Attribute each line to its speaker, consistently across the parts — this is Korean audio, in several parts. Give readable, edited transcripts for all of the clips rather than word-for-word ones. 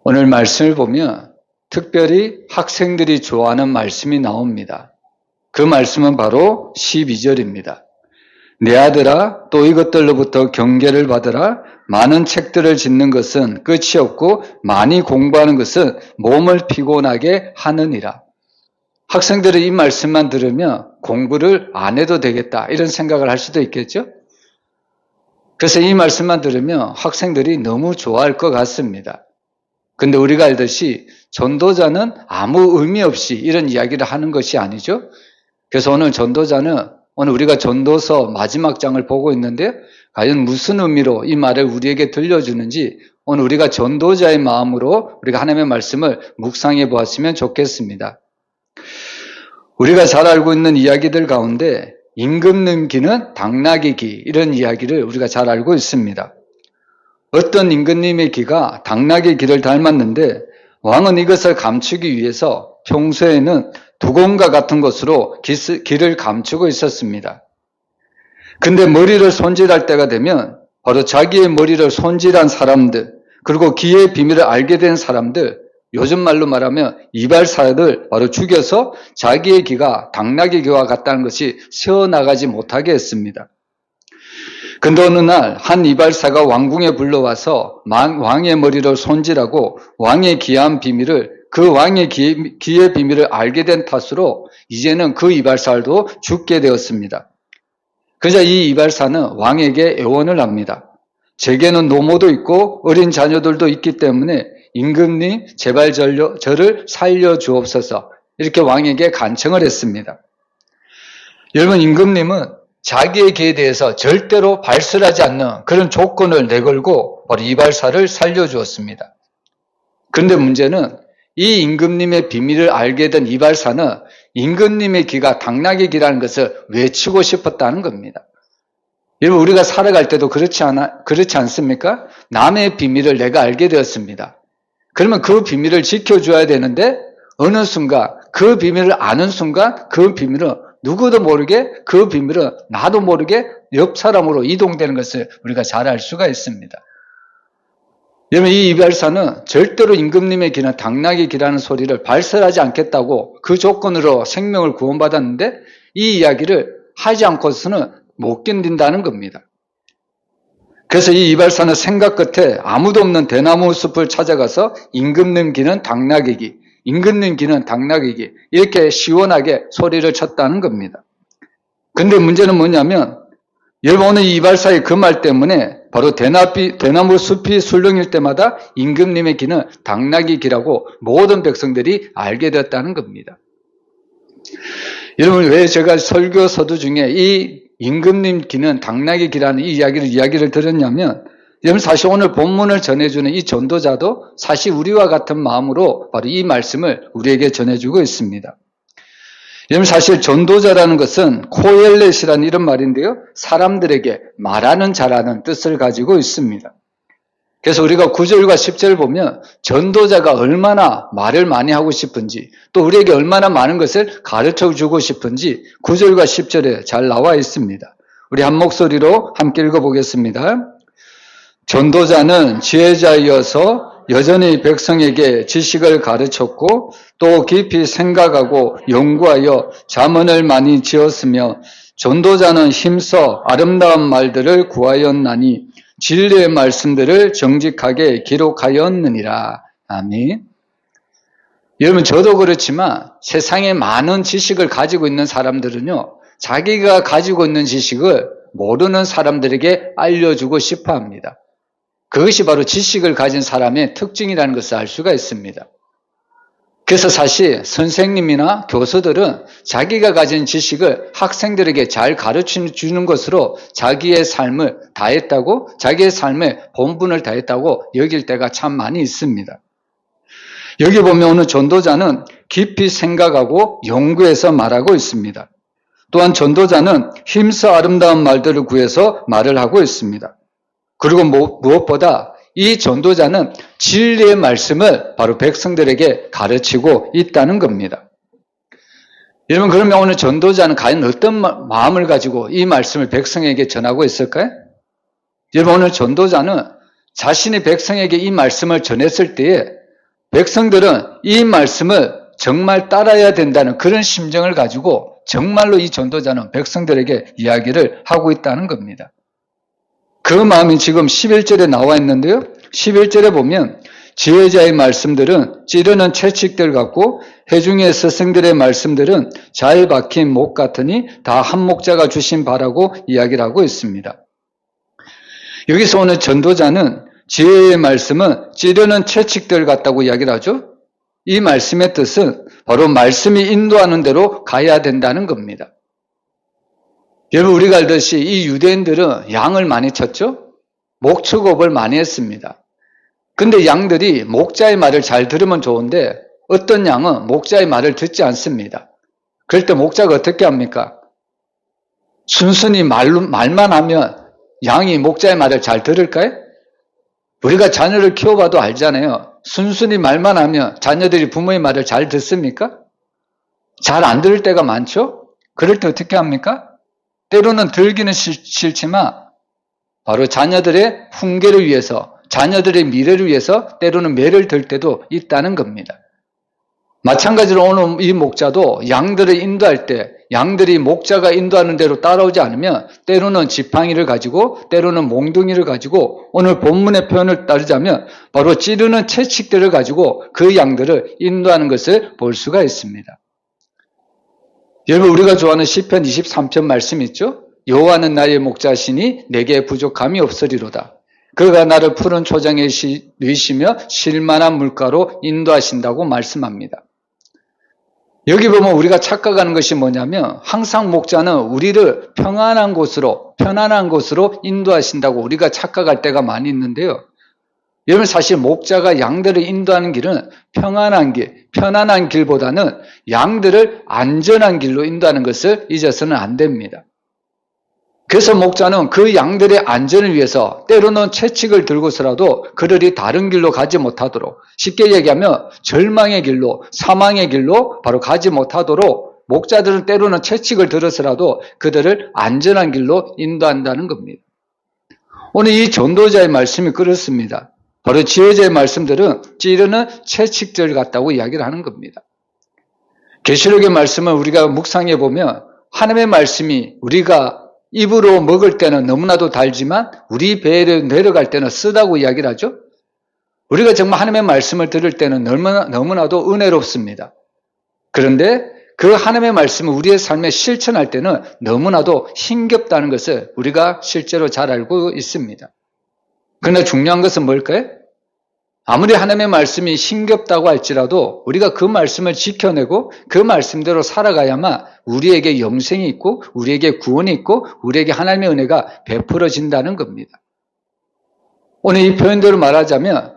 Speaker 1: 오늘 말씀을 보면 특별히 학생들이 좋아하는 말씀이 나옵니다. 그 말씀은 바로 12절입니다. 내 아들아, 또 이것들로부터 경계를 받으라. 많은 책들을 짓는 것은 끝이 없고 많이 공부하는 것은 몸을 피곤하게 하느니라. 학생들이 이 말씀만 들으면 공부를 안 해도 되겠다 이런 생각을 할 수도 있겠죠. 그래서 이 말씀만 들으면 학생들이 너무 좋아할 것 같습니다. 근데 우리가 알듯이 전도자는 아무 의미 없이 이런 이야기를 하는 것이 아니죠. 그래서 오늘 전도자는 오늘 우리가 전도서 마지막 장을 보고 있는데 과연 무슨 의미로 이 말을 우리에게 들려주는지 오늘 우리가 전도자의 마음으로 우리가 하나님의 말씀을 묵상해 보았으면 좋겠습니다. 우리가 잘 알고 있는 이야기들 가운데 임금님 기는 당나귀 기 이런 이야기를 우리가 잘 알고 있습니다. 어떤 임금님의 기가 당나귀 기를 닮았는데 왕은 이것을 감추기 위해서 평소에는 두공과 같은 것으로 기를 감추고 있었습니다. 근데 머리를 손질할 때가 되면 바로 자기의 머리를 손질한 사람들 그리고 기의 비밀을 알게 된 사람들 요즘 말로 말하면 이발사를 바로 죽여서 자기의 기가 당나귀 기와 같다는 것이 새어나가지 못하게 했습니다. 근데 어느 날 한 이발사가 왕궁에 불러와서 왕의 머리를 손질하고 왕의 기한 비밀을 그 왕의 기의 비밀을 알게 된 탓으로 이제는 그 이발사도 죽게 되었습니다. 그러자 이 이발사는 왕에게 애원을 합니다. 제게는 노모도 있고 어린 자녀들도 있기 때문에 임금님 제발 저를 살려주옵소서 이렇게 왕에게 간청을 했습니다. 여러분 임금님은 자기의 기에 대해서 절대로 발설하지 않는 그런 조건을 내걸고 바로 이발사를 살려주었습니다. 그런데 문제는 이 임금님의 비밀을 알게 된 이발사는 임금님의 기가 당나귀 기라는 것을 외치고 싶었다는 겁니다. 여러분 우리가 살아갈 때도 그렇지 않습니까? 남의 비밀을 내가 알게 되었습니다. 그러면 그 비밀을 지켜줘야 되는데 어느 순간 그 비밀을 아는 순간 그 비밀은 누구도 모르게 그 비밀은 나도 모르게 옆 사람으로 이동되는 것을 우리가 잘 알 수가 있습니다. 여러분 이 이발사는 절대로 임금님의 기는 당나귀 기라는 소리를 발설하지 않겠다고 그 조건으로 생명을 구원받았는데 이 이야기를 하지 않고서는 못 견딘다는 겁니다. 그래서 이 이발사는 생각 끝에 아무도 없는 대나무 숲을 찾아가서 임금님 기는 당나귀 기, 임금님 기는 당나귀 기 이렇게 시원하게 소리를 쳤다는 겁니다. 근데 문제는 뭐냐면 여러분 오늘 이 이발사의 그 말 때문에 바로 대나무 숲이 술렁일 때마다 임금님의 기는 당나귀 기라고 모든 백성들이 알게 되었다는 겁니다. 여러분 왜 제가 설교 서두 중에 이 임금님 기는 당나귀 기라는 이 이야기를 들었냐면 여러분 사실 오늘 본문을 전해주는 이 전도자도 사실 우리와 같은 마음으로 바로 이 말씀을 우리에게 전해주고 있습니다. 여러분 사실 전도자라는 것은 코엘렛이라는 이런 말인데요. 사람들에게 말하는 자라는 뜻을 가지고 있습니다. 그래서 우리가 9절과 10절 보면 전도자가 얼마나 말을 많이 하고 싶은지 또 우리에게 얼마나 많은 것을 가르쳐주고 싶은지 9절과 10절에 잘 나와 있습니다. 우리 한 목소리로 함께 읽어보겠습니다. 전도자는 지혜자이어서 여전히 백성에게 지식을 가르쳤고 또 깊이 생각하고 연구하여 잠언을 많이 지었으며 전도자는 힘써 아름다운 말들을 구하였나니 진리의 말씀들을 정직하게 기록하였느니라. 아멘. 여러분 저도 그렇지만 세상에 많은 지식을 가지고 있는 사람들은요. 자기가 가지고 있는 지식을 모르는 사람들에게 알려주고 싶어 합니다. 그것이 바로 지식을 가진 사람의 특징이라는 것을 알 수가 있습니다. 그래서 사실 선생님이나 교수들은 자기가 가진 지식을 학생들에게 잘 가르쳐주는 것으로 자기의 삶을 다했다고, 자기의 삶의 본분을 다했다고 여길 때가 참 많이 있습니다. 여기 보면 오늘 전도자는 깊이 생각하고 연구해서 말하고 있습니다. 또한 전도자는 힘써 아름다운 말들을 구해서 말을 하고 있습니다. 그리고 무엇보다 이 전도자는 진리의 말씀을 바로 백성들에게 가르치고 있다는 겁니다. 여러분 그러면 오늘 전도자는 과연 어떤 마음을 가지고 이 말씀을 백성에게 전하고 있을까요? 여러분 오늘 전도자는 자신이 백성에게 이 말씀을 전했을 때에 백성들은 이 말씀을 정말 따라야 된다는 그런 심정을 가지고 정말로 이 전도자는 백성들에게 이야기를 하고 있다는 겁니다. 그 마음이 지금 11절에 나와 있는데요. 11절에 보면 지혜자의 말씀들은 찌르는 채찍들 같고 회중의 스승들의 말씀들은 잘 박힌 목 같으니 다 한 목자가 주신 바라고 이야기를 하고 있습니다. 여기서 오늘 전도자는 지혜의 말씀은 찌르는 채찍들 같다고 이야기를 하죠. 이 말씀의 뜻은 바로 말씀이 인도하는 대로 가야 된다는 겁니다. 여러분 우리가 알듯이 이 유대인들은 양을 많이 쳤죠. 목축업을 많이 했습니다. 근데 양들이 목자의 말을 잘 들으면 좋은데 어떤 양은 목자의 말을 듣지 않습니다. 그럴 때 목자가 어떻게 합니까? 순순히 말만 하면 양이 목자의 말을 잘 들을까요? 우리가 자녀를 키워봐도 알잖아요. 순순히 말만 하면 자녀들이 부모의 말을 잘 듣습니까? 잘 안 들을 때가 많죠? 그럴 때 어떻게 합니까? 때로는 들기는 싫지만 바로 자녀들의 훈계를 위해서, 자녀들의 미래를 위해서 때로는 매를 들 때도 있다는 겁니다. 마찬가지로 오늘 이 목자도 양들을 인도할 때 양들이 목자가 인도하는 대로 따라오지 않으면 때로는 지팡이를 가지고 때로는 몽둥이를 가지고 오늘 본문의 표현을 따르자면 바로 찌르는 채찍들을 가지고 그 양들을 인도하는 것을 볼 수가 있습니다. 여러분 우리가 좋아하는 시편 23편 말씀 있죠? 여호와는 나의 목자시니 내게 부족함이 없으리로다. 그가 나를 푸른 초장에 누이시며 쉴만한 물가로 인도하신다고 말씀합니다. 여기 보면 우리가 착각하는 것이 뭐냐면 항상 목자는 우리를 편안한 곳으로 인도하신다고 우리가 착각할 때가 많이 있는데요. 여러분 사실 목자가 양들을 인도하는 길은 편안한 길보다는 양들을 안전한 길로 인도하는 것을 잊어서는 안 됩니다. 그래서 목자는 그 양들의 안전을 위해서 때로는 채찍을 들고서라도 그들이 다른 길로 가지 못하도록, 쉽게 얘기하면 절망의 길로, 사망의 길로 바로 가지 못하도록 목자들은 때로는 채찍을 들어서라도 그들을 안전한 길로 인도한다는 겁니다. 오늘 이 전도자의 말씀이 그렇습니다. 바로 지혜자의 말씀들은 찌르는 채찍들 같다고 이야기를 하는 겁니다. 계시록의 말씀을 우리가 묵상해 보면 하나님의 말씀이 우리가 입으로 먹을 때는 너무나도 달지만 우리 배에 내려갈 때는 쓰다고 이야기를 하죠. 우리가 정말 하나님의 말씀을 들을 때는 너무나도 은혜롭습니다. 그런데 그 하나님의 말씀을 우리의 삶에 실천할 때는 너무나도 힘겹다는 것을 우리가 실제로 잘 알고 있습니다. 그러나 중요한 것은 뭘까요? 아무리 하나님의 말씀이 힘겹다고 할지라도 우리가 그 말씀을 지켜내고 그 말씀대로 살아가야만 우리에게 영생이 있고 우리에게 구원이 있고 우리에게 하나님의 은혜가 베풀어진다는 겁니다. 오늘 이 표현대로 말하자면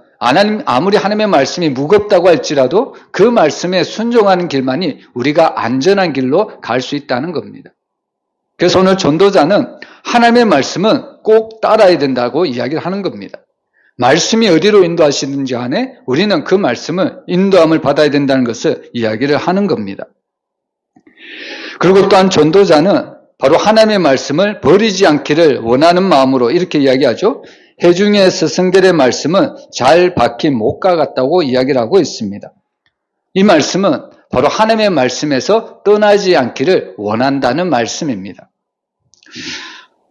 Speaker 1: 아무리 하나님의 말씀이 무겁다고 할지라도 그 말씀에 순종하는 길만이 우리가 안전한 길로 갈 수 있다는 겁니다. 그래서 오늘 전도자는 하나님의 말씀은 꼭 따라야 된다고 이야기를 하는 겁니다. 말씀이 어디로 인도하시는지 간에 우리는 그 말씀을 인도함을 받아야 된다는 것을 이야기를 하는 겁니다. 그리고 또한 전도자는 바로 하나님의 말씀을 버리지 않기를 원하는 마음으로 이렇게 이야기하죠. 회중의 스승들의 말씀은 잘 박힌 목과 같다고 이야기를 하고 있습니다. 이 말씀은 바로 하나님의 말씀에서 떠나지 않기를 원한다는 말씀입니다.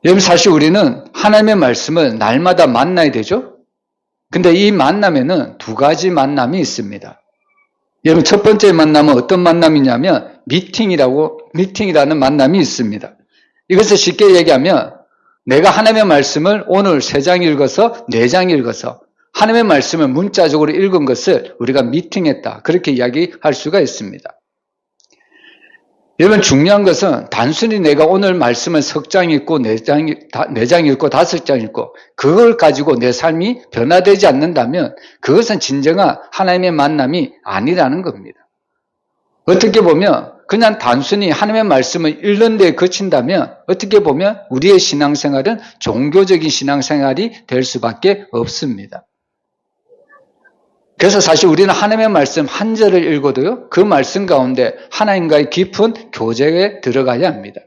Speaker 1: 여러분 사실 우리는 하나님의 말씀을 날마다 만나야 되죠. 근데 이 만남에는 두 가지 만남이 있습니다. 여러분 첫 번째 만남은 어떤 만남이냐면 미팅이라는 만남이 있습니다. 이것을 쉽게 얘기하면 내가 하나님의 말씀을 오늘 3장 읽어서 4장 읽어서 하나님의 말씀을 문자적으로 읽은 것을 우리가 미팅했다. 그렇게 이야기할 수가 있습니다. 여러분 중요한 것은 단순히 내가 오늘 말씀을 3장 읽고 4장 읽고 5장 읽고 그걸 가지고 내 삶이 변화되지 않는다면 그것은 진정한 하나님의 만남이 아니라는 겁니다. 어떻게 보면 그냥 단순히 하나님의 말씀을 읽는 데 그친다면 어떻게 보면 우리의 신앙생활은 종교적인 신앙생활이 될 수밖에 없습니다. 그래서 사실 우리는 하나님의 말씀 한 절을 읽어도요, 그 말씀 가운데 하나님과의 깊은 교제에 들어가야 합니다.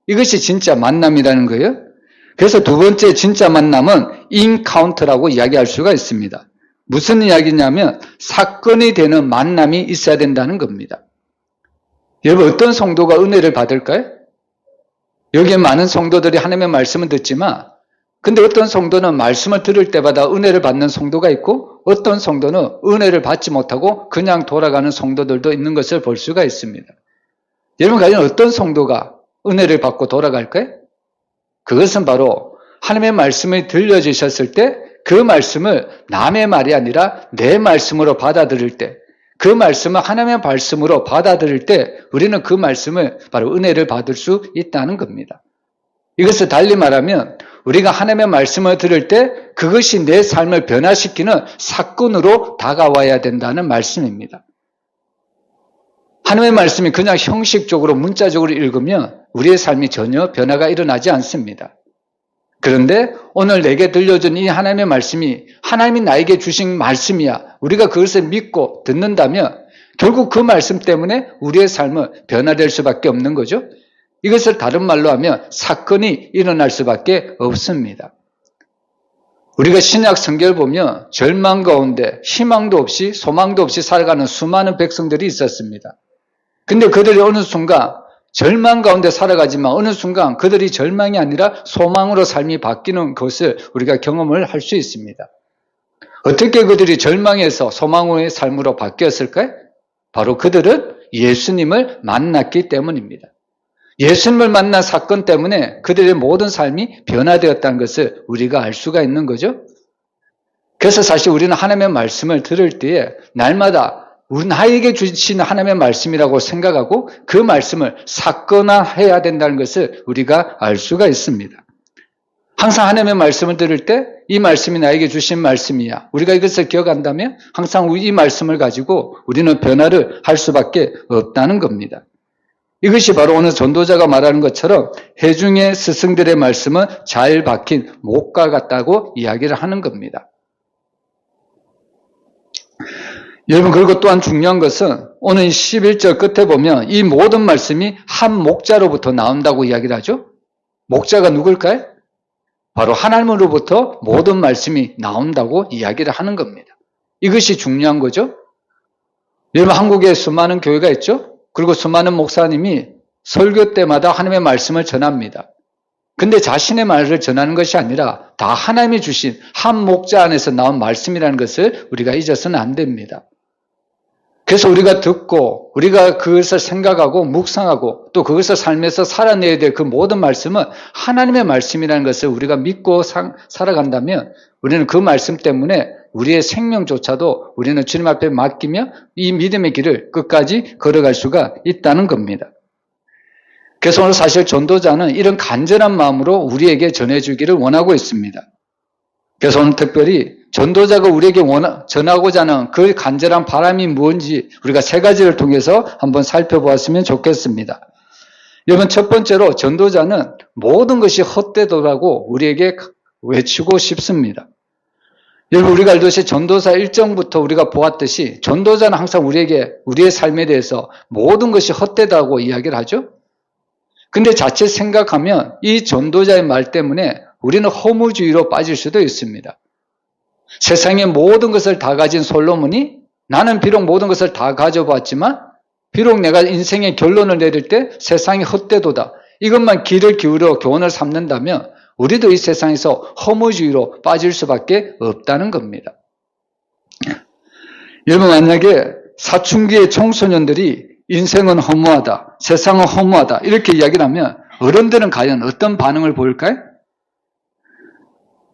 Speaker 1: 이것이 진짜 만남이라는 거예요. 그래서 두 번째 진짜 만남은 인카운터라고 이야기할 수가 있습니다. 무슨 이야기냐면 사건이 되는 만남이 있어야 된다는 겁니다. 여러분 어떤 성도가 은혜를 받을까요? 여기에 많은 성도들이 하나님의 말씀을 듣지만 근데 어떤 성도는 말씀을 들을 때마다 은혜를 받는 성도가 있고 어떤 성도는 은혜를 받지 못하고 그냥 돌아가는 성도들도 있는 것을 볼 수가 있습니다. 여러분 과연 어떤 성도가 은혜를 받고 돌아갈까요? 그것은 바로 하나님의 말씀이 들려주셨을 때 그 말씀을 남의 말이 아니라 내 말씀으로 받아들일 때 그 말씀을 하나님의 말씀으로 받아들일 때 우리는 그 말씀을 바로 은혜를 받을 수 있다는 겁니다. 이것을 달리 말하면 우리가 하나님의 말씀을 들을 때 그것이 내 삶을 변화시키는 사건으로 다가와야 된다는 말씀입니다. 하나님의 말씀이 그냥 형식적으로 문자적으로 읽으면 우리의 삶이 전혀 변화가 일어나지 않습니다. 그런데 오늘 내게 들려준 이 하나님의 말씀이 하나님이 나에게 주신 말씀이야. 우리가 그것을 믿고 듣는다면 결국 그 말씀 때문에 우리의 삶은 변화될 수밖에 없는 거죠. 이것을 다른 말로 하면 사건이 일어날 수밖에 없습니다. 우리가 신약 성경을 보면 절망 가운데 희망도 없이 소망도 없이 살아가는 수많은 백성들이 있었습니다. 근데 그들이 어느 순간 절망 가운데 살아가지만 어느 순간 그들이 절망이 아니라 소망으로 삶이 바뀌는 것을 우리가 경험을 할 수 있습니다. 어떻게 그들이 절망에서 소망의 삶으로 바뀌었을까요? 바로 그들은 예수님을 만났기 때문입니다. 예수님을 만난 사건 때문에 그들의 모든 삶이 변화되었다는 것을 우리가 알 수가 있는 거죠. 그래서 사실 우리는 하나님의 말씀을 들을 때에 날마다 나에게 주신 하나님의 말씀이라고 생각하고 그 말씀을 사건화해야 된다는 것을 우리가 알 수가 있습니다. 항상 하나님의 말씀을 들을 때 이 말씀이 나에게 주신 말씀이야. 우리가 이것을 기억한다면 항상 이 말씀을 가지고 우리는 변화를 할 수밖에 없다는 겁니다. 이것이 바로 오늘 전도자가 말하는 것처럼 회중의 스승들의 말씀은 잘 박힌 목과 같다고 이야기를 하는 겁니다. 여러분 그리고 또한 중요한 것은 오늘 11절 끝에 보면 이 모든 말씀이 한 목자로부터 나온다고 이야기를 하죠. 목자가 누굴까요? 바로 하나님으로부터 모든 말씀이 나온다고 이야기를 하는 겁니다. 이것이 중요한 거죠. 여러분 한국에 수많은 교회가 있죠. 그리고 수많은 목사님이 설교 때마다 하나님의 말씀을 전합니다. 근데 자신의 말을 전하는 것이 아니라 다 하나님이 주신 한 목자 안에서 나온 말씀이라는 것을 우리가 잊어서는 안 됩니다. 그래서 우리가 듣고 우리가 그것을 생각하고 묵상하고 또 그것을 삶에서 살아내야 될 그 모든 말씀은 하나님의 말씀이라는 것을 우리가 믿고 살아간다면 우리는 그 말씀 때문에 우리의 생명조차도 우리는 주님 앞에 맡기며 이 믿음의 길을 끝까지 걸어갈 수가 있다는 겁니다. 그래서 오늘 사실 전도자는 이런 간절한 마음으로 우리에게 전해주기를 원하고 있습니다. 그래서 오늘 특별히 전도자가 우리에게 전하고자 하는 그 간절한 바람이 뭔지 우리가 세 가지를 통해서 한번 살펴보았으면 좋겠습니다. 여러분 첫 번째로 전도자는 모든 것이 헛되도라고 우리에게 외치고 싶습니다. 여러분 우리가 알듯이 전도사 일정부터 우리가 보았듯이 전도자는 항상 우리에게 우리의 삶에 대해서 모든 것이 헛되다고 이야기를 하죠. 근데 자칫 생각하면 이 전도자의 말 때문에 우리는 허무주의로 빠질 수도 있습니다. 세상의 모든 것을 다 가진 솔로몬이 나는 비록 모든 것을 다 가져봤지만 비록 내가 인생의 결론을 내릴 때 세상이 헛되도다. 이것만 귀를 기울여 교훈을 삼는다면 우리도 이 세상에서 허무주의로 빠질 수밖에 없다는 겁니다. 여러분 만약에 사춘기의 청소년들이 인생은 허무하다, 세상은 허무하다 이렇게 이야기를 하면 어른들은 과연 어떤 반응을 보일까요?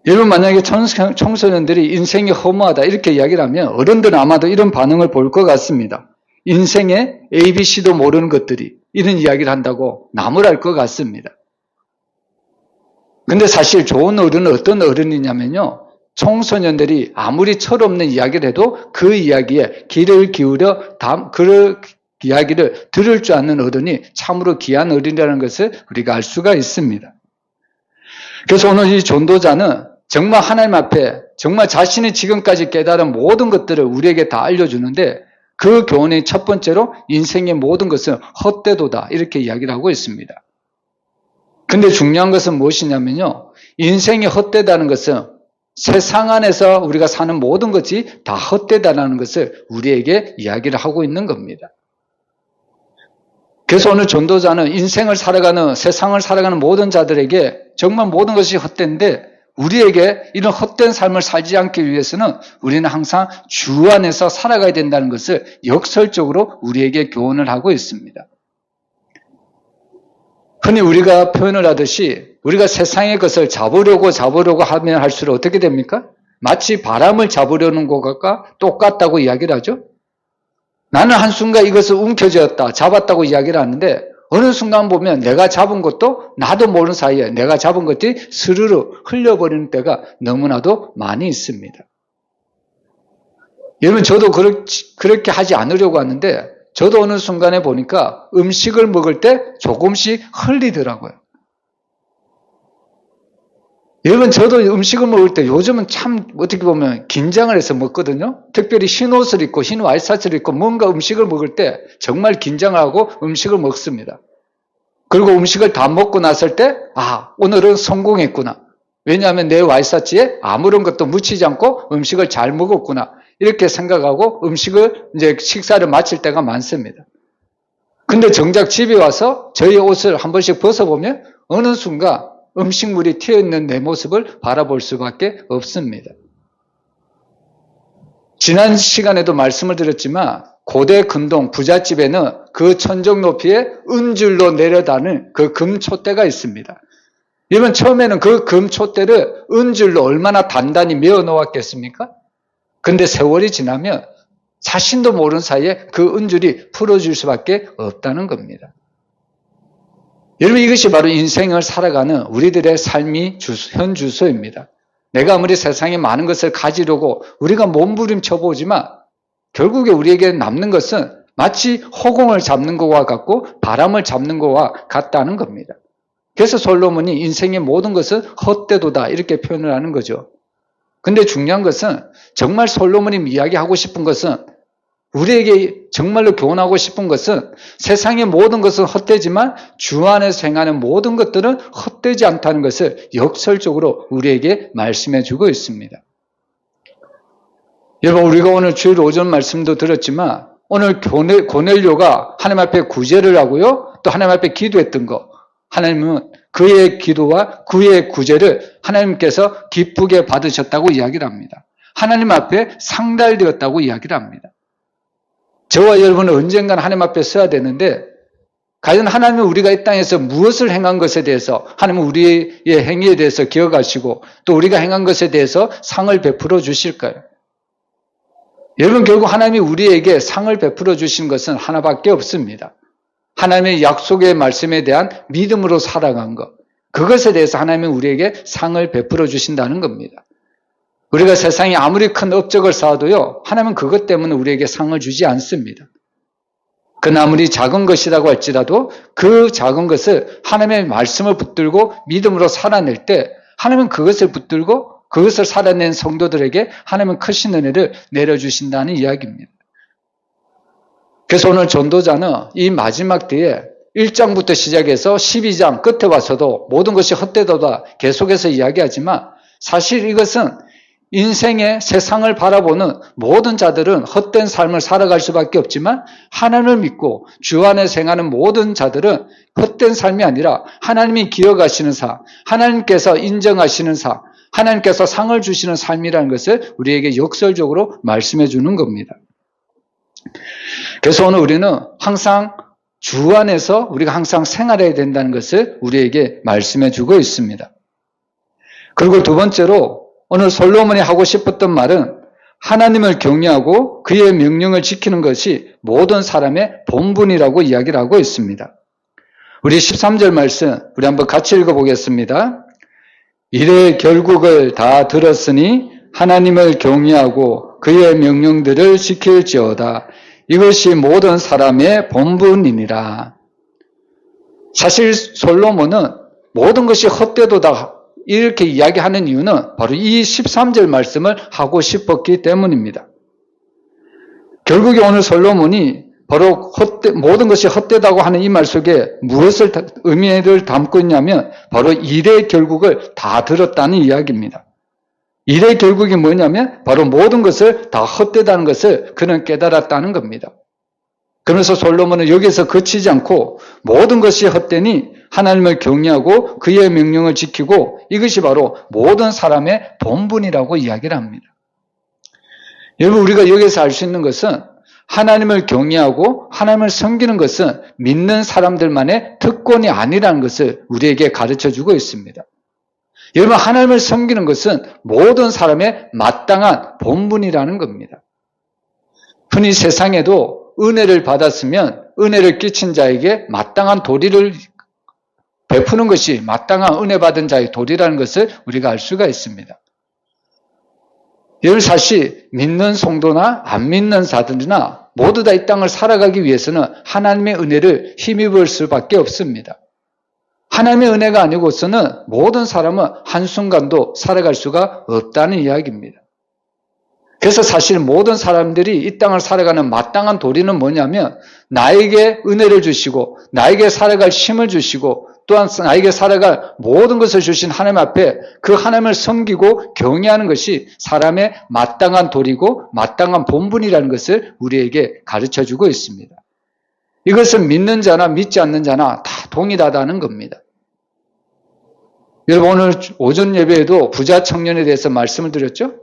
Speaker 1: 여러분 만약에 청소년들이 인생이 허무하다 이렇게 이야기를 하면 어른들은 아마도 이런 반응을 볼 것 같습니다. 인생의 ABC도 모르는 것들이 이런 이야기를 한다고 나무랄 것 같습니다. 근데 사실 좋은 어른은 어떤 어른이냐면요. 청소년들이 아무리 철없는 이야기를 해도 그 이야기에 귀를 기울여 그 이야기를 들을 줄 아는 어른이 참으로 귀한 어른이라는 것을 우리가 알 수가 있습니다. 그래서 오늘 이 전도자는 정말 하나님 앞에 정말 자신이 지금까지 깨달은 모든 것들을 우리에게 다 알려주는데 그 교훈의 첫 번째로 인생의 모든 것은 헛되도다 이렇게 이야기를 하고 있습니다. 근데 중요한 것은 무엇이냐면요. 인생이 헛되다는 것은 세상 안에서 우리가 사는 모든 것이 다 헛되다라는 것을 우리에게 이야기를 하고 있는 겁니다. 그래서 오늘 전도자는 인생을 살아가는, 세상을 살아가는 모든 자들에게 정말 모든 것이 헛된데 우리에게 이런 헛된 삶을 살지 않기 위해서는 우리는 항상 주 안에서 살아가야 된다는 것을 역설적으로 우리에게 교훈을 하고 있습니다. 흔히 우리가 표현을 하듯이 우리가 세상의 것을 잡으려고 하면 할수록 어떻게 됩니까? 마치 바람을 잡으려는 것과 똑같다고 이야기를 하죠. 나는 한순간 이것을 움켜쥐었다, 잡았다고 이야기를 하는데 어느 순간 보면 내가 잡은 것도 나도 모르는 사이에 내가 잡은 것들이 스르르 흘려버리는 때가 너무나도 많이 있습니다. 여러분, 저도 그렇게 하지 않으려고 하는데 저도 어느 순간에 보니까 음식을 먹을 때 조금씩 흘리더라고요. 여러분, 저도 음식을 먹을 때 요즘은 참 어떻게 보면 긴장을 해서 먹거든요. 특별히 흰 옷을 입고 흰 와이셔츠를 입고 뭔가 음식을 먹을 때 정말 긴장을 하고 음식을 먹습니다. 그리고 음식을 다 먹고 났을 때 오늘은 성공했구나. 왜냐하면 내 와이셔츠에 아무런 것도 묻히지 않고 음식을 잘 먹었구나. 이렇게 생각하고 식사를 마칠 때가 많습니다. 근데 정작 집에 와서 저희 옷을 한 번씩 벗어보면 어느 순간 음식물이 튀어있는 내 모습을 바라볼 수밖에 없습니다. 지난 시간에도 말씀을 드렸지만 고대 근동 부잣집에는 그 천정 높이에 은줄로 내려다는 그 금촛대가 있습니다. 여러분, 처음에는 그 금촛대를 은줄로 얼마나 단단히 메어 놓았겠습니까? 근데 세월이 지나면 자신도 모르는 사이에 그 은줄이 풀어질 수밖에 없다는 겁니다. 여러분, 이것이 바로 인생을 살아가는 우리들의 삶이 현 주소입니다. 내가 아무리 세상에 많은 것을 가지려고 우리가 몸부림쳐 보지만 결국에 우리에게 남는 것은 마치 허공을 잡는 것과 같고 바람을 잡는 것과 같다는 겁니다. 그래서 솔로몬이 인생의 모든 것은 헛되도다 이렇게 표현을 하는 거죠. 근데 중요한 것은 정말 솔로몬이 이야기하고 싶은 것은 우리에게 정말로 교훈하고 싶은 것은 세상의 모든 것은 헛되지만 주 안에서 행하는 모든 것들은 헛되지 않다는 것을 역설적으로 우리에게 말씀해 주고 있습니다. 여러분, 우리가 오늘 주일 오전 말씀도 들었지만 오늘 고넬료가 하나님 앞에 구제를 하고요, 또 하나님 앞에 기도했던 거, 하나님은 그의 기도와 그의 구제를 하나님께서 기쁘게 받으셨다고 이야기를 합니다. 하나님 앞에 상달되었다고 이야기를 합니다. 저와 여러분은 언젠가는 하나님 앞에 서야 되는데 과연 하나님은 우리가 이 땅에서 무엇을 행한 것에 대해서 하나님은 우리의 행위에 대해서 기억하시고 또 우리가 행한 것에 대해서 상을 베풀어 주실까요? 여러분, 결국 하나님이 우리에게 상을 베풀어 주신 것은 하나밖에 없습니다. 하나님의 약속의 말씀에 대한 믿음으로 살아간 것, 그것에 대해서 하나님은 우리에게 상을 베풀어 주신다는 겁니다. 우리가 세상에 아무리 큰 업적을 쌓아도요, 하나님은 그것 때문에 우리에게 상을 주지 않습니다. 그건 아무리 작은 것이라고 할지라도 그 작은 것을 하나님의 말씀을 붙들고 믿음으로 살아낼 때 하나님은 그것을 붙들고 그것을 살아낸 성도들에게 하나님은 크신 은혜를 내려주신다는 이야기입니다. 그래서 오늘 전도자는 이 마지막 때에 1장부터 시작해서 12장 끝에 와서도 모든 것이 헛되도다 계속해서 이야기하지만 사실 이것은 인생의 세상을 바라보는 모든 자들은 헛된 삶을 살아갈 수밖에 없지만 하나님을 믿고 주 안에 생하는 모든 자들은 헛된 삶이 아니라 하나님이 기억하시는 삶, 하나님께서 인정하시는 삶, 하나님께서 상을 주시는 삶이라는 것을 우리에게 역설적으로 말씀해 주는 겁니다. 그래서 오늘 우리는 항상 주 안에서 우리가 항상 생활해야 된다는 것을 우리에게 말씀해 주고 있습니다. 그리고 두 번째로 오늘 솔로몬이 하고 싶었던 말은 하나님을 경외하고 그의 명령을 지키는 것이 모든 사람의 본분이라고 이야기를 하고 있습니다. 우리 13절 말씀 우리 한번 같이 읽어보겠습니다. 이래 결국을 다 들었으니 하나님을 경외하고 그의 명령들을 지킬지어다. 이것이 모든 사람의 본분이니라. 사실 솔로몬은 모든 것이 헛되도다 이렇게 이야기하는 이유는 바로 이 13절 말씀을 하고 싶었기 때문입니다. 결국에 오늘 솔로몬이 바로 모든 것이 헛되다고 하는 이 말 속에 무엇을 의미를 담고 있냐면 바로 일의 결국을 다 들었다는 이야기입니다. 일의 결국이 뭐냐면 바로 모든 것을 다 헛되다는 것을 그는 깨달았다는 겁니다. 그러면서 솔로몬은 여기서 그치지 않고 모든 것이 헛되니 하나님을 경외하고 그의 명령을 지키고 이것이 바로 모든 사람의 본분이라고 이야기를 합니다. 여러분, 우리가 여기서 알 수 있는 것은 하나님을 경외하고 하나님을 섬기는 것은 믿는 사람들만의 특권이 아니라는 것을 우리에게 가르쳐주고 있습니다. 여러분, 하나님을 섬기는 것은 모든 사람의 마땅한 본분이라는 겁니다. 흔히 세상에도 은혜를 받았으면 은혜를 끼친 자에게 마땅한 도리를 베푸는 것이 마땅한 은혜 받은 자의 도리라는 것을 우리가 알 수가 있습니다. 여러분, 사실 믿는 성도나 안 믿는 자들이나 모두 다 이 땅을 살아가기 위해서는 하나님의 은혜를 힘입을 수밖에 없습니다. 하나님의 은혜가 아니고서는 모든 사람은 한순간도 살아갈 수가 없다는 이야기입니다. 그래서 사실 모든 사람들이 이 땅을 살아가는 마땅한 도리는 뭐냐면 나에게 은혜를 주시고 나에게 살아갈 힘을 주시고 또한 나에게 살아갈 모든 것을 주신 하나님 앞에 그 하나님을 섬기고 경외하는 것이 사람의 마땅한 도리고 마땅한 본분이라는 것을 우리에게 가르쳐주고 있습니다. 이것은 믿는 자나 믿지 않는 자나 다 동일하다는 겁니다. 여러분, 오늘 오전 예배에도 부자 청년에 대해서 말씀을 드렸죠?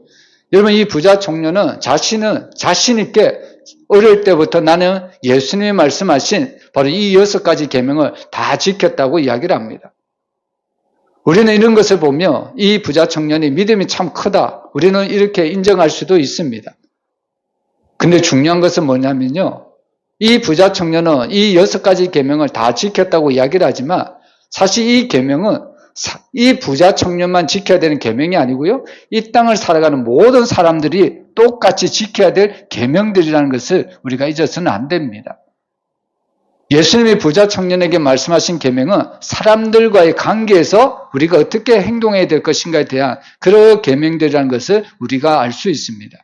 Speaker 1: 여러분, 이 부자 청년은 자신 있게 어릴 때부터 나는 예수님이 말씀하신 바로 이 6가지 계명을 다 지켰다고 이야기를 합니다. 우리는 이런 것을 보며 이 부자 청년이 믿음이 참 크다. 우리는 이렇게 인정할 수도 있습니다. 근데 중요한 것은 뭐냐면요. 이 부자 청년은 이 6가지 계명을 다 지켰다고 이야기를 하지만 사실 이 계명은 이 부자 청년만 지켜야 되는 계명이 아니고요. 이 땅을 살아가는 모든 사람들이 똑같이 지켜야 될 계명들이라는 것을 우리가 잊어서는 안 됩니다. 예수님이 부자 청년에게 말씀하신 계명은 사람들과의 관계에서 우리가 어떻게 행동해야 될 것인가에 대한 그런 계명들이라는 것을 우리가 알 수 있습니다.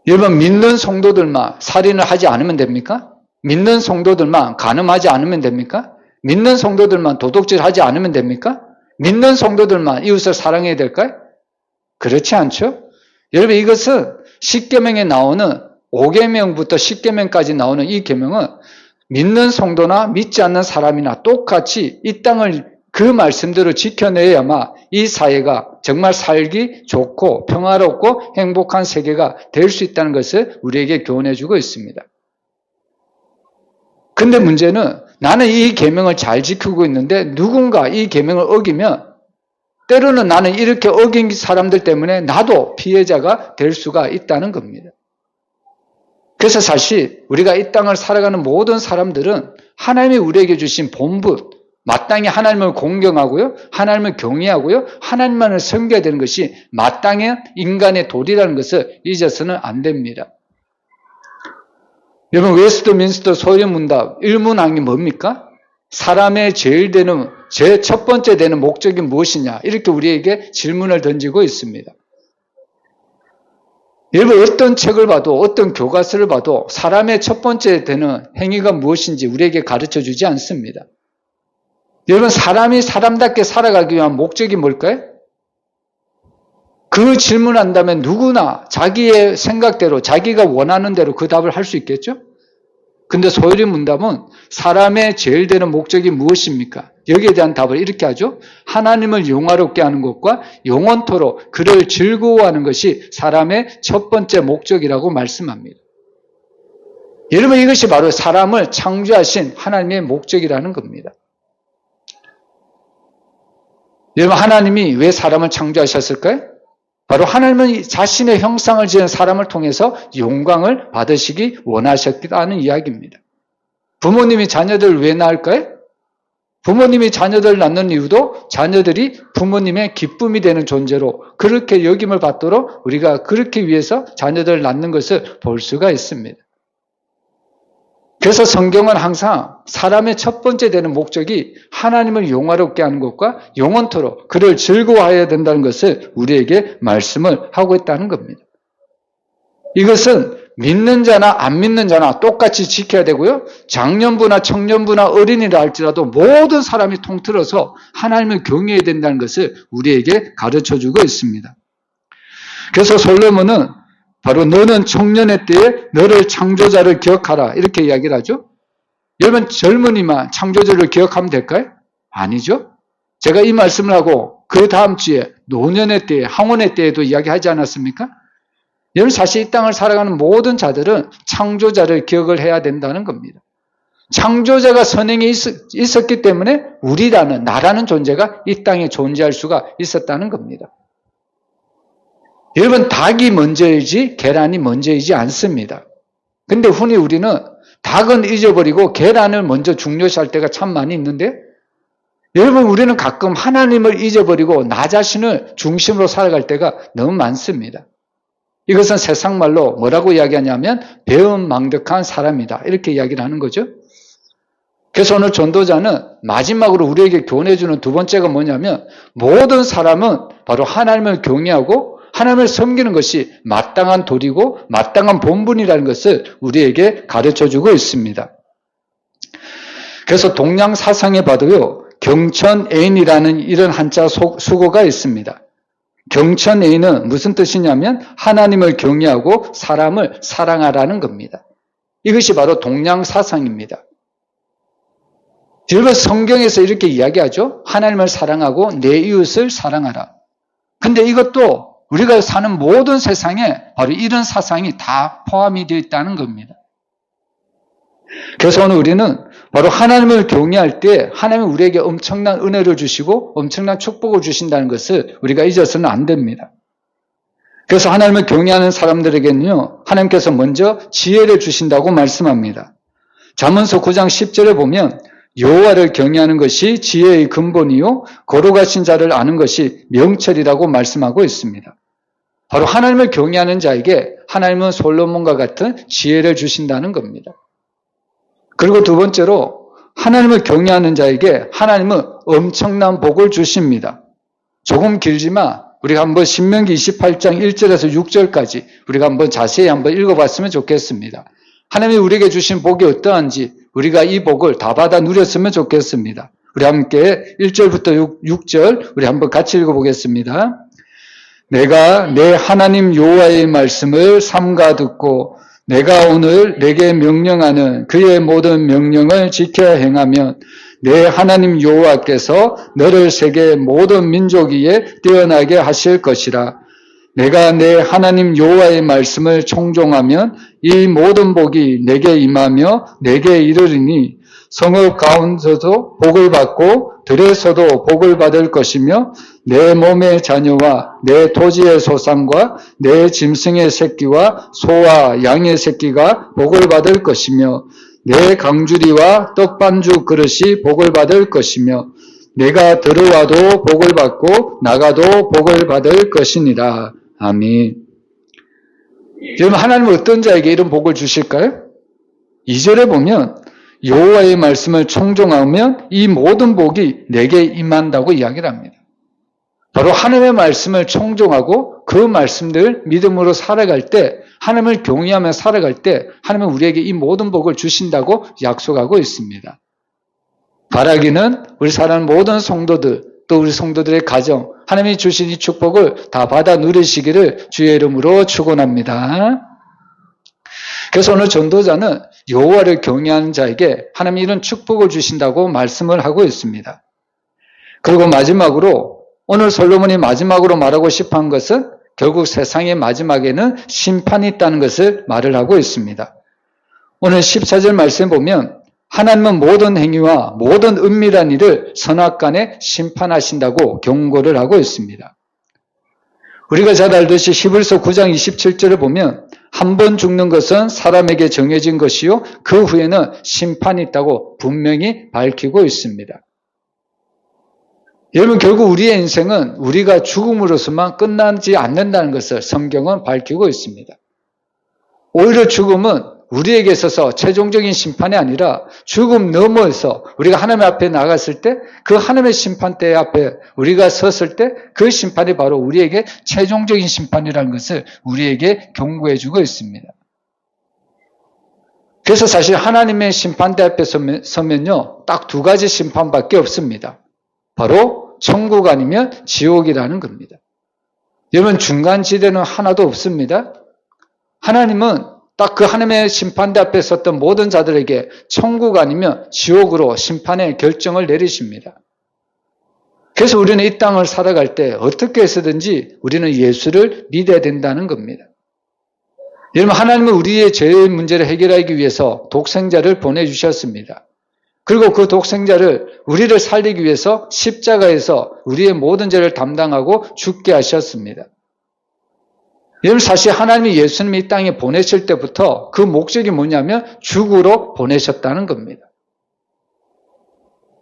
Speaker 1: 여러분, 믿는 성도들만 살인을 하지 않으면 됩니까? 믿는 성도들만 간음하지 않으면 됩니까? 믿는 성도들만 도둑질하지 않으면 됩니까? 믿는 성도들만 이웃을 사랑해야 될까요? 그렇지 않죠? 여러분, 이것은 10계명에 나오는 5계명부터 10계명까지 나오는 이 계명은 믿는 성도나 믿지 않는 사람이나 똑같이 이 땅을 그 말씀대로 지켜내야만 이 사회가 정말 살기 좋고 평화롭고 행복한 세계가 될 수 있다는 것을 우리에게 교훈해주고 있습니다. 근데 문제는 나는 이 계명을 잘 지키고 있는데 누군가 이 계명을 어기면 때로는 나는 이렇게 어긴 사람들 때문에 나도 피해자가 될 수가 있다는 겁니다. 그래서 사실 우리가 이 땅을 살아가는 모든 사람들은 하나님이 우리에게 주신 본분, 마땅히 하나님을 공경하고요, 하나님을 경외하고요, 하나님만을 섬겨야 되는 것이 마땅한 인간의 도리라는 것을 잊어서는 안 됩니다. 여러분, 웨스트민스터 소리문답 1문항이 뭡니까? 사람의 제일 첫 번째 되는 목적이 무엇이냐? 이렇게 우리에게 질문을 던지고 있습니다. 여러분, 어떤 책을 봐도 어떤 교과서를 봐도 사람의 첫 번째 되는 행위가 무엇인지 우리에게 가르쳐 주지 않습니다. 여러분, 사람이 사람답게 살아가기 위한 목적이 뭘까요? 그 질문한다면 누구나 자기의 생각대로 자기가 원하는 대로 그 답을 할 수 있겠죠? 근데 소요리 문답은 사람의 제일 되는 목적이 무엇입니까? 여기에 대한 답을 이렇게 하죠. 하나님을 영화롭게 하는 것과 영원토록 그를 즐거워하는 것이 사람의 첫 번째 목적이라고 말씀합니다. 여러분, 이것이 바로 사람을 창조하신 하나님의 목적이라는 겁니다. 여러분, 하나님이 왜 사람을 창조하셨을까요? 바로 하나님은 자신의 형상을 지은 사람을 통해서 영광을 받으시기 원하셨다는 이야기입니다. 부모님이 자녀들을 왜 낳을까요? 부모님이 자녀들을 낳는 이유도 자녀들이 부모님의 기쁨이 되는 존재로 그렇게 여김을 받도록 우리가 그렇게 위해서 자녀들을 낳는 것을 볼 수가 있습니다. 그래서 성경은 항상 사람의 첫 번째 되는 목적이 하나님을 영화롭게 하는 것과 영원토록 그를 즐거워해야 된다는 것을 우리에게 말씀을 하고 있다는 겁니다. 이것은 믿는 자나 안 믿는 자나 똑같이 지켜야 되고요. 장년부나 청년부나 어린이라 할지라도 모든 사람이 통틀어서 하나님을 경외해야 된다는 것을 우리에게 가르쳐주고 있습니다. 그래서 솔로몬은 바로 너는 청년의 때에 너를 창조자를 기억하라 이렇게 이야기를 하죠. 여러분 젊은이만 창조주를 기억하면 될까요? 아니죠. 제가 이 말씀을 하고 그 다음 주에 노년의 때에 항원의 때에도 이야기하지 않았습니까? 여러분 사실 이 땅을 살아가는 모든 자들은 창조자를 기억을 해야 된다는 겁니다. 창조자가 선행에 있었기 때문에 우리라는 나라는 존재가 이 땅에 존재할 수가 있었다는 겁니다. 여러분 닭이 먼저이지 계란이 먼저이지 않습니다. 근데 흔히 우리는 닭은 잊어버리고 계란을 먼저 중요시할 때가 참 많이 있는데 여러분 우리는 가끔 하나님을 잊어버리고 나 자신을 중심으로 살아갈 때가 너무 많습니다. 이것은 세상 말로 뭐라고 이야기하냐면 배은망덕한 사람이다 이렇게 이야기를 하는 거죠. 그래서 오늘 전도자는 마지막으로 우리에게 교훈해주는 두 번째가 뭐냐면 모든 사람은 바로 하나님을 경외하고 하나님을 섬기는 것이 마땅한 도리고 마땅한 본분이라는 것을 우리에게 가르쳐주고 있습니다. 그래서 동양 사상에 봐도요. 경천애인이라는 이런 한자 수고가 있습니다. 경천애인은 무슨 뜻이냐면 하나님을 경외하고 사람을 사랑하라는 겁니다. 이것이 바로 동양 사상입니다. 여러분 성경에서 이렇게 이야기하죠. 하나님을 사랑하고 내 이웃을 사랑하라. 근데 이것도 우리가 사는 모든 세상에 바로 이런 사상이 다 포함이 되어 있다는 겁니다. 그래서 오늘 우리는 바로 하나님을 경외할 때 하나님은 우리에게 엄청난 은혜를 주시고 엄청난 축복을 주신다는 것을 우리가 잊어서는 안 됩니다. 그래서 하나님을 경외하는 사람들에게는요. 하나님께서 먼저 지혜를 주신다고 말씀합니다. 잠언서 9장 10절에 보면 여호와를 경외하는 것이 지혜의 근본이요 거룩하신 자를 아는 것이 명철이라고 말씀하고 있습니다. 바로 하나님을 경외하는 자에게 하나님은 솔로몬과 같은 지혜를 주신다는 겁니다. 그리고 두 번째로 하나님을 경외하는 자에게 하나님은 엄청난 복을 주십니다. 조금 길지만 우리가 한번 신명기 28장 1절에서 6절까지 우리가 한번 자세히 한번 읽어봤으면 좋겠습니다. 하나님이 우리에게 주신 복이 어떠한지 우리가 이 복을 다 받아 누렸으면 좋겠습니다. 우리 함께 1절부터 6절 우리 한번 같이 읽어보겠습니다. 내가 내 하나님 여호와의 말씀을 삼가 듣고 내가 오늘 내게 명령하는 그의 모든 명령을 지켜 행하면 내 하나님 여호와께서 너를 세계 모든 민족 위에 뛰어나게 하실 것이라. 내가 내 하나님 여호와의 말씀을 청종하면 이 모든 복이 내게 임하며 내게 이르리니 성읍 가운데서도 복을 받고 들에서도 복을 받을 것이며 내 몸의 자녀와 내 토지의 소산과 내 짐승의 새끼와 소와 양의 새끼가 복을 받을 것이며 내 강주리와 떡반죽 그릇이 복을 받을 것이며 내가 들어와도 복을 받고 나가도 복을 받을 것이니라. 아멘. 여러분 하나님은 어떤 자에게 이런 복을 주실까요? 2절에 보면 여호와의 말씀을 청종하면 이 모든 복이 내게 임한다고 이야기를 합니다. 바로 하나님의 말씀을 청종하고 그 말씀들 믿음으로 살아갈 때 하나님을 경외하며 살아갈 때 하나님은 우리에게 이 모든 복을 주신다고 약속하고 있습니다. 바라기는 우리 사랑하는 모든 성도들 또 우리 성도들의 가정 하나님이 주신 이 축복을 다 받아 누리시기를 주의 이름으로 축원합니다. 그래서 오늘 전도자는 여호와를 경외하는 자에게 하나님이 이런 축복을 주신다고 말씀을 하고 있습니다. 그리고 마지막으로 오늘 솔로몬이 마지막으로 말하고 싶어 한 것은 결국 세상의 마지막에는 심판이 있다는 것을 말을 하고 있습니다. 오늘 14절 말씀 보면 하나님은 모든 행위와 모든 은밀한 일을 선악간에 심판하신다고 경고를 하고 있습니다. 우리가 잘 알듯이 히브리서 9장 27절을 보면 한 번 죽는 것은 사람에게 정해진 것이요 그 후에는 심판이 있다고 분명히 밝히고 있습니다. 여러분 결국 우리의 인생은 우리가 죽음으로서만 끝나지 않는다는 것을 성경은 밝히고 있습니다. 오히려 죽음은 우리에게 있어서 최종적인 심판이 아니라 죽음 너머에서 우리가 하나님 앞에 나갔을 때 그 하나님의 심판대 앞에 우리가 섰을 때 그 심판이 바로 우리에게 최종적인 심판이라는 것을 우리에게 경고해 주고 있습니다. 그래서 사실 하나님의 심판대 앞에 서면요, 딱 두 가지 심판밖에 없습니다. 바로 천국 아니면 지옥이라는 겁니다. 여러분, 중간 지대는 하나도 없습니다. 하나님은 딱 그 하나님의 심판대 앞에 섰던 모든 자들에게 천국 아니면 지옥으로 심판의 결정을 내리십니다. 그래서 우리는 이 땅을 살아갈 때 어떻게 해서든지 우리는 예수를 믿어야 된다는 겁니다. 여러분, 하나님은 우리의 죄의 문제를 해결하기 위해서 독생자를 보내주셨습니다. 그리고 그 독생자를 우리를 살리기 위해서 십자가에서 우리의 모든 죄를 담당하고 죽게 하셨습니다. 여러분, 사실 하나님이 예수님이 이 땅에 보내실 때부터 그 목적이 뭐냐면 죽으러 보내셨다는 겁니다.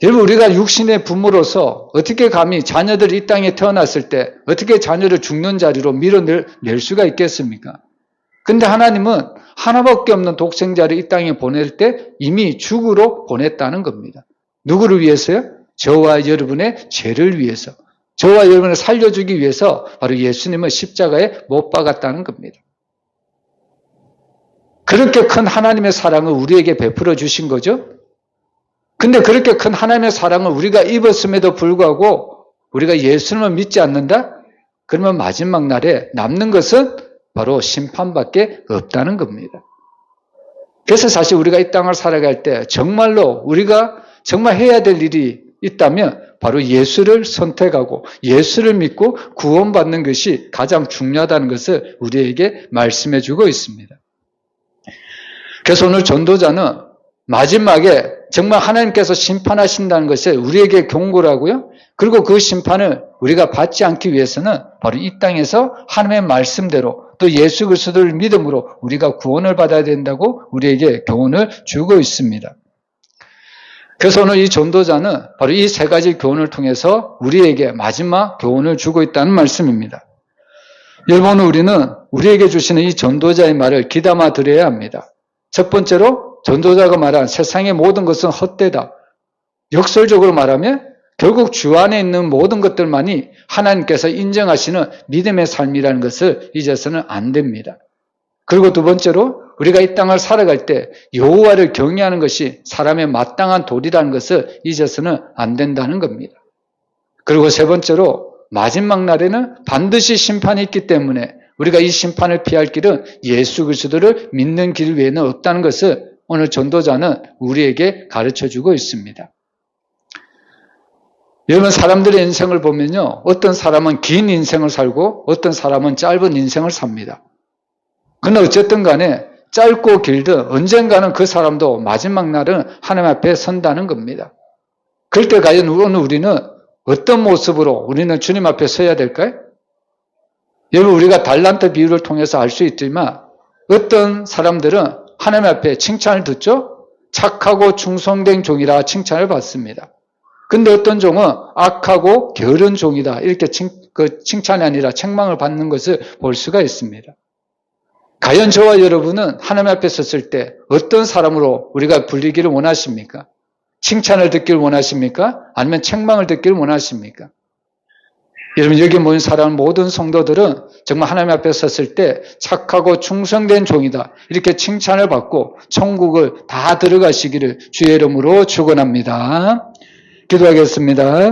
Speaker 1: 여러분, 우리가 육신의 부모로서 어떻게 감히 자녀들이 이 땅에 태어났을 때 어떻게 자녀를 죽는 자리로 밀어낼 수가 있겠습니까? 근데 하나님은 하나밖에 없는 독생자를 이 땅에 보낼 때 이미 죽으러 보냈다는 겁니다. 누구를 위해서요? 저와 여러분의 죄를 위해서, 저와 여러분을 살려주기 위해서 바로 예수님을 십자가에 못 박았다는 겁니다. 그렇게 큰 하나님의 사랑을 우리에게 베풀어 주신 거죠. 근데 그렇게 큰 하나님의 사랑을 우리가 입었음에도 불구하고 우리가 예수님을 믿지 않는다? 그러면 마지막 날에 남는 것은 바로 심판밖에 없다는 겁니다. 그래서 사실 우리가 이 땅을 살아갈 때 정말로 우리가 정말 해야 될 일이 있다면 바로 예수를 선택하고 예수를 믿고 구원받는 것이 가장 중요하다는 것을 우리에게 말씀해 주고 있습니다. 그래서 오늘 전도자는 마지막에 정말 하나님께서 심판하신다는 것을 우리에게 경고를 하고요. 그리고 그 심판을 우리가 받지 않기 위해서는 바로 이 땅에서 하나님의 말씀대로 또 예수 그리스도를 믿음으로 우리가 구원을 받아야 된다고 우리에게 교훈을 주고 있습니다. 그래서 오늘 이 전도자는 바로 이 세 가지 교훈을 통해서 우리에게 마지막 교훈을 주고 있다는 말씀입니다. 여러분, 우리는 우리에게 주시는 이 전도자의 말을 귀담아 들어야 합니다. 첫 번째로 전도자가 말한 세상의 모든 것은 헛되다. 역설적으로 말하면 결국 주 안에 있는 모든 것들만이 하나님께서 인정하시는 믿음의 삶이라는 것을 잊어서는 안 됩니다. 그리고 두 번째로 우리가 이 땅을 살아갈 때 여호와를 경외하는 것이 사람의 마땅한 도리라는 것을 잊어서는 안 된다는 겁니다. 그리고 세 번째로 마지막 날에는 반드시 심판이 있기 때문에 우리가 이 심판을 피할 길은 예수 그리스도를 믿는 길 외에는 없다는 것을 오늘 전도자는 우리에게 가르쳐주고 있습니다. 여러분, 사람들의 인생을 보면요, 어떤 사람은 긴 인생을 살고 어떤 사람은 짧은 인생을 삽니다. 근데 어쨌든 간에 짧고 길든 언젠가는 그 사람도 마지막 날은 하나님 앞에 선다는 겁니다. 그럴 때 과연 오늘 우리는 어떤 모습으로 우리는 주님 앞에 서야 될까요? 여러분, 우리가 달란트 비유를 통해서 알 수 있지만 어떤 사람들은 하나님 앞에 칭찬을 듣죠? 착하고 충성된 종이라 칭찬을 받습니다. 근데 어떤 종은 악하고 게으른 종이다, 이렇게 칭찬이 아니라 책망을 받는 것을 볼 수가 있습니다. 과연 저와 여러분은 하나님 앞에 섰을 때 어떤 사람으로 우리가 불리기를 원하십니까? 칭찬을 듣기를 원하십니까? 아니면 책망을 듣기를 원하십니까? 여러분, 여기 모인 사람 모든 성도들은 정말 하나님 앞에 섰을 때 착하고 충성된 종이다, 이렇게 칭찬을 받고 천국을 다 들어가시기를 주의 이름으로 축원합니다. 기도하겠습니다.